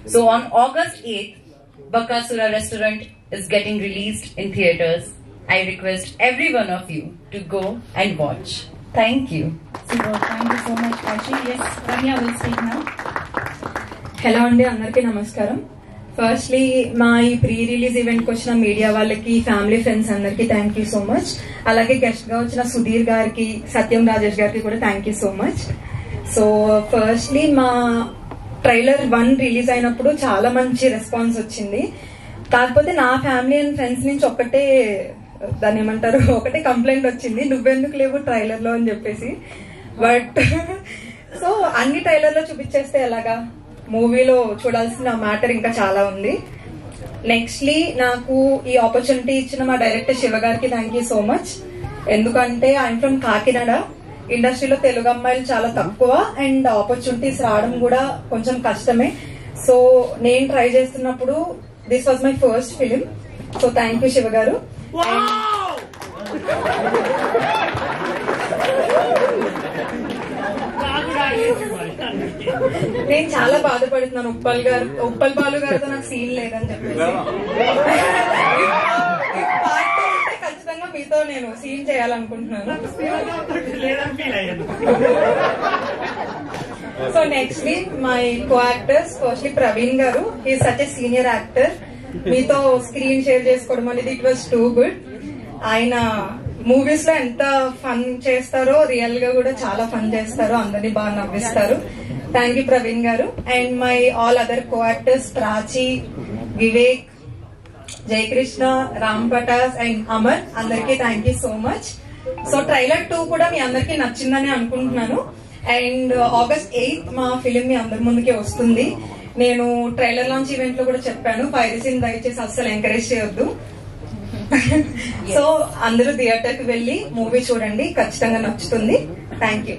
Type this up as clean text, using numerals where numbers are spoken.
So on August 8th, Bakasura Restaurant is getting released in theaters. I request every one of you to go and watch. Thank you. Super. Thank you so much, Kashi. Yes, Ramya will speak now. Hello అండి, అందరికీ నమస్కారం. Firstly మా ఈ pre release event కి వచ్చిన media వాళ్ళకి, family friends అందరికి thank you so much. అలాగే గెస్ట్ గా వచ్చిన సుధీర్ గారికి, సత్యం రాజేష్ గారికి కూడా thank you so much. So firstly మా ట్రైలర్ 1 రిలీజ్ అయినప్పుడు చాలా మంచి రెస్పాన్స్ వచ్చింది. కాకపోతే నా ఫ్యామిలీ అండ్ ఫ్రెండ్స్ నుంచి దాన్ని ఏమంటారు, ఒకటే కంప్లైంట్ వచ్చింది, నువ్వెందుకు లేవు ట్రైలర్ లో అని చెప్పేసి. బట్ సో అన్ని ట్రైలర్ లో చూపించేస్తే ఎలాగా, మూవీలో చూడాల్సిన మ్యాటర్ ఇంకా చాలా ఉంది. నెక్స్ట్లీ నాకు ఈ ఆపర్చునిటీ ఇచ్చిన మా డైరెక్టర్ శివ గారికి థ్యాంక్ యూ సో మచ్. ఎందుకంటే ఐఎమ్ ఫ్రమ్ కాకినాడ. ఇండస్ట్రీలో తెలుగు అమ్మాయిలు చాలా తక్కువ అండ్ ఆపర్చునిటీస్ రావడం కూడా కొంచెం కష్టమే. సో నేను ట్రై చేస్తున్నప్పుడు this was my first film. So thank you Shiva గారు. నేను చాలా బాధపడుతున్నాను, ఉప్పల్ బాలు గారితో నాకు సీన్ లేదని చెప్పేసి. ఖచ్చితంగా మీతో నేను సీన్ చేయాలనుకుంటున్నాను. So next my co actors, firstly Praveen గారు. He such a senior actor. మీతో స్క్రీన్ షేర్ చేసుకోవడం అనేది ఇట్ వాజ్ టూ గుడ్. ఆయన మూవీస్ లో ఎంత ఫన్ చేస్తారో, రియల్ గా కూడా చాలా ఫన్ చేస్తారో, అందరినీ బాగా నవ్విస్తారు. థ్యాంక్ యూ ప్రవీణ్ గారు. And my all other co actors Prachi, Vivek, Jayakrishna, Ram Patas and Amar, అందరికీ thank you so much. So trailer 2 కూడా మీ అందరికీ నచ్చిందని అనుకుంటున్నాను. అండ్ August 8th మా ఫిలిం మీ అందరి ముందుకే వస్తుంది. నేను ట్రైలర్ లాంచ్ ఈవెంట్ లో కూడా చెప్పాను, పైరసీని దయచేసి అస్సలు ఎంకరేజ్ చేయొద్దు. సో అందరూ థియేటర్ కి వెళ్లి మూవీ చూడండి, ఖచ్చితంగా నచ్చుతుంది. Thank you.